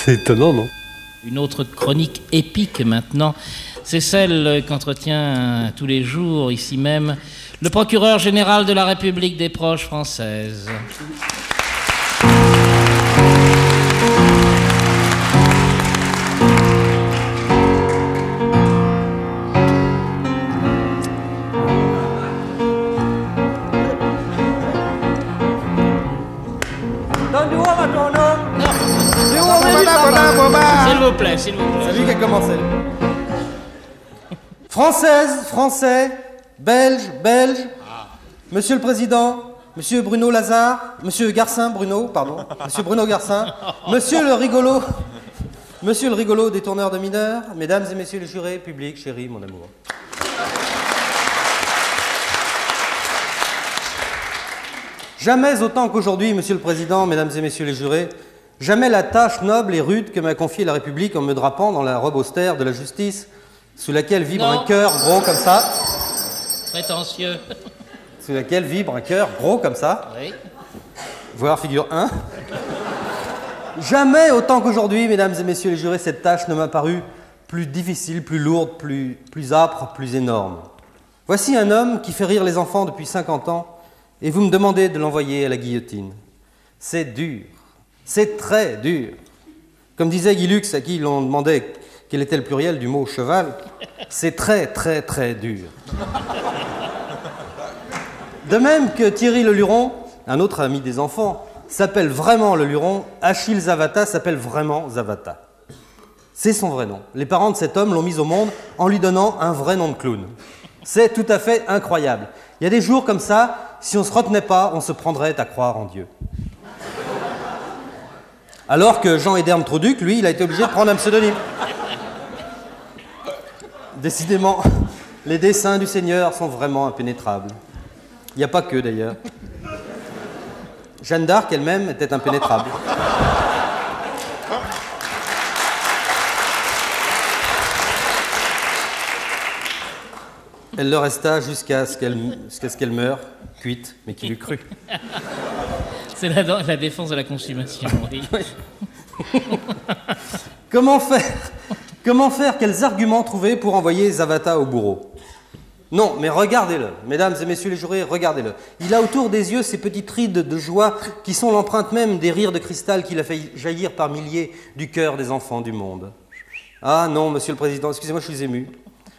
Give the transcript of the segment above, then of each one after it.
C'est étonnant, non? Une autre chronique épique maintenant, c'est celle qu'entretient tous les jours, ici même, le procureur général de la République des Proches françaises. S'il vous plaît, s'il vous plaît. C'est lui qui a commencé. Française, Français, Belge, Belge, Monsieur le Président, Monsieur Bruno Lazare, Monsieur Garcin Bruno, pardon, Monsieur Bruno Garcin, Monsieur le rigolo détourneur de mineurs, Mesdames et Messieurs les jurés, public, chéri, mon amour. Jamais autant qu'aujourd'hui, Monsieur le Président, Mesdames et Messieurs les jurés, jamais la tâche noble et rude que m'a confiée la République en me drapant dans la robe austère de la justice, sous laquelle vibre un cœur gros comme ça. Prétentieux. Sous laquelle vibre un cœur gros comme ça. Oui. Voir figure 1. Jamais autant qu'aujourd'hui, Mesdames et Messieurs les jurés, cette tâche ne m'a paru plus difficile, plus lourde, plus âpre, plus énorme. Voici un homme qui fait rire les enfants depuis 50 ans et vous me demandez de l'envoyer à la guillotine. C'est dur. C'est très dur. Comme disait Guy Lux, à qui l'on demandait quel était le pluriel du mot cheval, c'est très, très, très dur. De même que Thierry Le Luron, un autre ami des enfants, s'appelle vraiment Le Luron, Achille Zavata s'appelle vraiment Zavata. C'est son vrai nom. Les parents de cet homme l'ont mis au monde en lui donnant un vrai nom de clown. C'est tout à fait incroyable. Il y a des jours comme ça, si on ne se retenait pas, on se prendrait à croire en Dieu. Alors que Jean Ederne Troduc, lui, il a été obligé de prendre un pseudonyme. Décidément, les desseins du Seigneur sont vraiment impénétrables. Il n'y a pas que, d'ailleurs. Jeanne d'Arc elle-même était impénétrable. Elle le resta jusqu'à ce qu'elle meure, cuite, mais qui l'eût cru. C'est la défense de la consommation, oui. Comment faire? Quels arguments trouver pour envoyer Zavata au bourreau? Non, mais regardez-le, mesdames et messieurs les jurés, regardez-le. Il a autour des yeux ces petites rides de joie qui sont l'empreinte même des rires de cristal qu'il a fait jaillir par milliers du cœur des enfants du monde. Ah non, Monsieur le Président, excusez-moi, je suis ému.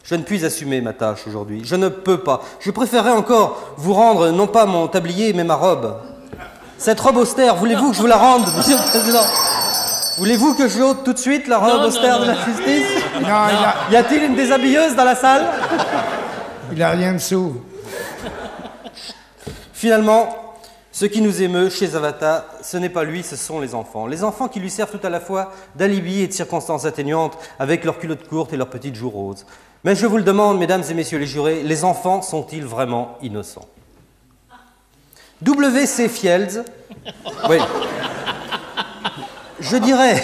Je ne puis assumer ma tâche aujourd'hui. Je ne peux pas. Je préférerais encore vous rendre, non pas mon tablier, mais ma robe. Cette robe austère, voulez-vous que je vous la rende, Monsieur le Président? Voulez-vous que je ôte tout de suite la robe austère de la justice? Non, Y a-t-il une déshabilleuse dans la salle? il a rien dessous. Finalement, ce qui nous émeut chez Zavata, ce n'est pas lui, ce sont les enfants. Les enfants qui lui servent tout à la fois d'alibi et de circonstances atténuantes avec leurs culottes courtes et leurs petites joues roses. Mais je vous le demande, mesdames et messieurs les jurés, les enfants sont-ils vraiment innocents? W.C. Fields, oui, je dirais,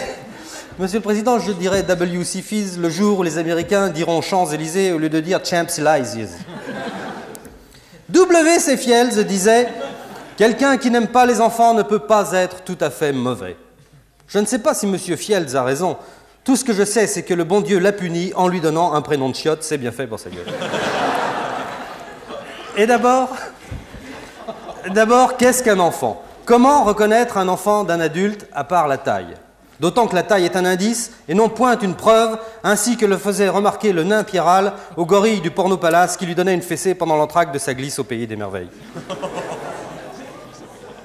Monsieur le Président, je dirais W.C. Fields le jour où les Américains diront Champs-Élysées au lieu de dire Champs-Élysées. W.C. Fields disait « Quelqu'un qui n'aime pas les enfants ne peut pas être tout à fait mauvais ». Je ne sais pas si Monsieur Fields a raison. Tout ce que je sais, c'est que le bon Dieu l'a puni en lui donnant un prénom de chiotte. C'est bien fait pour sa gueule. Et d'abord, qu'est-ce qu'un enfant? Comment reconnaître un enfant d'un adulte à part la taille? D'autant que la taille est un indice et non point une preuve, ainsi que le faisait remarquer le nain Pierral au gorille du Porno Palace qui lui donnait une fessée pendant l'entracte de sa glisse au pays des merveilles.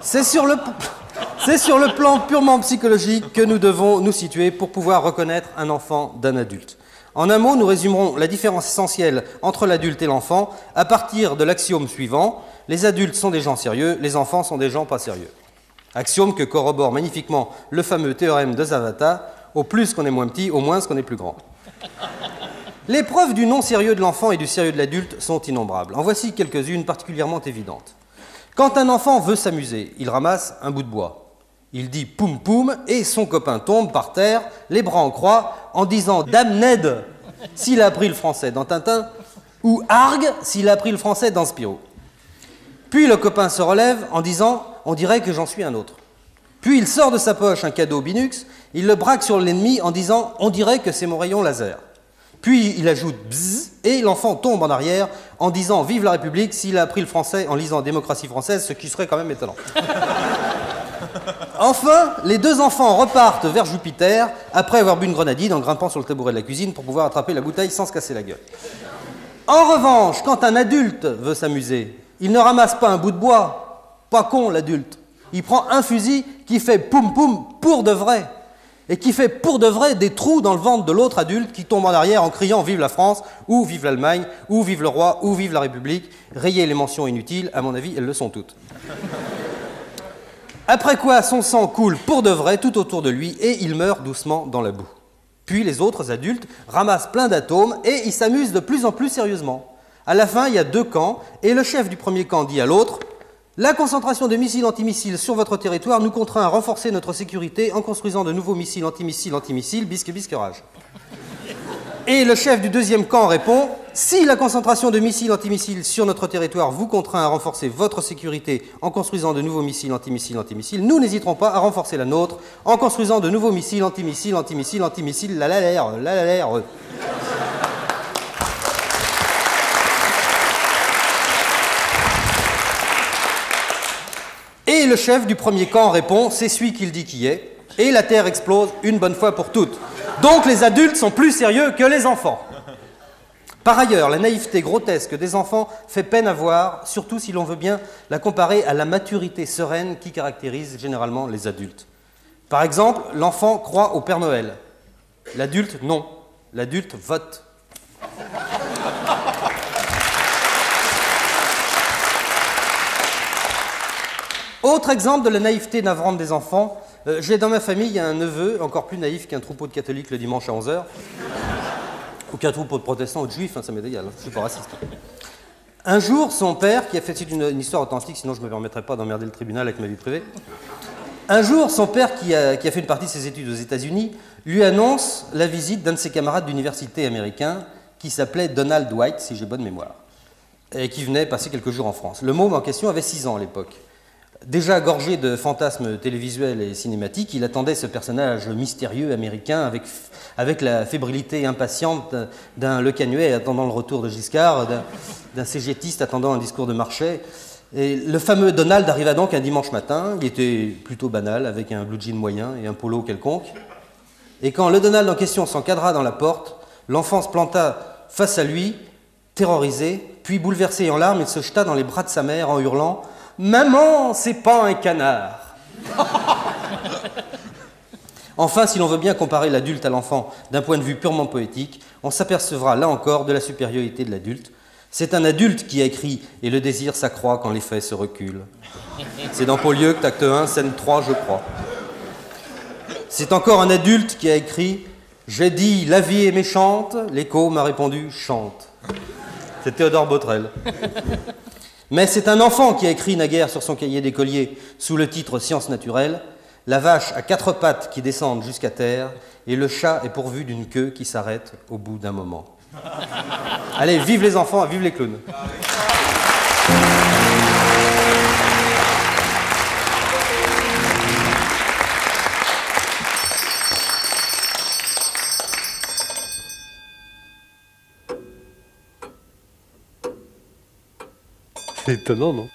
C'est sur le plan purement psychologique que nous devons nous situer pour pouvoir reconnaître un enfant d'un adulte. En un mot, nous résumerons la différence essentielle entre l'adulte et l'enfant à partir de l'axiome suivant: les adultes sont des gens sérieux, les enfants sont des gens pas sérieux. Axiome que corrobore magnifiquement le fameux théorème de Zavata: au plus qu'on est moins petit, au moins qu'on est plus grand. Les preuves du non-sérieux de l'enfant et du sérieux de l'adulte sont innombrables. En voici quelques-unes particulièrement évidentes. Quand un enfant veut s'amuser, il ramasse un bout de bois. Il dit poum poum et son copain tombe par terre, les bras en croix, en disant Dame Ned s'il a appris le français dans Tintin, ou Argue s'il a appris le français dans Spirou. Puis le copain se relève en disant on dirait que j'en suis un autre. Puis il sort de sa poche un cadeau Binux Il le braque sur l'ennemi en disant « On dirait que c'est mon rayon laser ». Puis il ajoute « Bzzz » et l'enfant tombe en arrière en disant « Vive la République » s'il a appris le français en lisant « Démocratie française », ce qui serait quand même étonnant. Enfin, les deux enfants repartent vers Jupiter après avoir bu une grenadine en grimpant sur le tabouret de la cuisine pour pouvoir attraper la bouteille sans se casser la gueule. En revanche, quand un adulte veut s'amuser, il ne ramasse pas un bout de bois. Pas con, l'adulte. Il prend un fusil qui fait poum poum pour de vrai. Et qui fait pour de vrai des trous dans le ventre de l'autre adulte qui tombe en arrière en criant « Vive la France » ou « Vive l'Allemagne » ou « Vive le roi » ou « Vive la République ». Rayez les mentions inutiles, à mon avis, elles le sont toutes. Après quoi, son sang coule pour de vrai tout autour de lui et il meurt doucement dans la boue. Puis les autres adultes ramassent plein d'atomes et ils s'amusent de plus en plus sérieusement. À la fin, il y a deux camps et le chef du premier camp dit à l'autre « La concentration de missiles antimissiles sur votre territoire nous contraint à renforcer notre sécurité en construisant de nouveaux missiles antimissiles, bisque bisquerage. » Et le chef du deuxième camp répond « Si la concentration de missiles antimissiles sur notre territoire vous contraint à renforcer votre sécurité en construisant de nouveaux missiles antimissiles, nous n'hésiterons pas à renforcer la nôtre en construisant de nouveaux missiles antimissiles, la la la. » Et le chef du premier camp répond « C'est celui qu'il dit qui est » et la Terre explose une bonne fois pour toutes. Donc les adultes sont plus sérieux que les enfants. Par ailleurs, la naïveté grotesque des enfants fait peine à voir, surtout si l'on veut bien la comparer à la maturité sereine qui caractérise généralement les adultes. Par exemple, l'enfant croit au Père Noël. L'adulte, non. L'adulte vote. Autre exemple de la naïveté navrante des enfants, j'ai dans ma famille, il y a un neveu encore plus naïf qu'un troupeau de catholiques le dimanche à 11h, ou qu'un troupeau de protestants ou de juifs, ça m'est égal, je ne suis pas raciste. Un jour, son père, qui a fait, c'est une histoire authentique, sinon je ne me permettrais pas d'emmerder le tribunal avec ma vie privée, un jour, son père, qui a fait une partie de ses études aux États-Unis, lui annonce la visite d'un de ses camarades d'université américain qui s'appelait Donald White, si j'ai bonne mémoire, et qui venait passer quelques jours en France. Le môme en question avait 6 ans à l'époque. Déjà gorgé de fantasmes télévisuels et cinématiques, il attendait ce personnage mystérieux américain avec la fébrilité impatiente d'un Le Canuet attendant le retour de Giscard, d'un cégétiste attendant un discours de Marchais. Et le fameux Donald arriva donc un dimanche matin, il était plutôt banal, avec un blue jean moyen et un polo quelconque. Et quand le Donald en question s'encadra dans la porte, l'enfant se planta face à lui, terrorisé, puis bouleversé et en larmes, il se jeta dans les bras de sa mère en hurlant « Maman, c'est pas un canard !» Enfin, si l'on veut bien comparer l'adulte à l'enfant d'un point de vue purement poétique, on s'apercevra là encore de la supériorité de l'adulte. C'est un adulte qui a écrit « Et le désir s'accroît quand les faits se reculent ». C'est dans Polyeucte, acte 1, scène 3, je crois. C'est encore un adulte qui a écrit « J'ai dit la vie est méchante », l'écho m'a répondu « chante ». C'est Théodore Botrel. Mais c'est un enfant qui a écrit naguère sur son cahier d'écolier, sous le titre « Sciences naturelles », la vache a 4 pattes qui descendent jusqu'à terre, et le chat est pourvu d'une queue qui s'arrête au bout d'un moment. Allez, vive les enfants, vive les clowns. C'est étonnant, non ?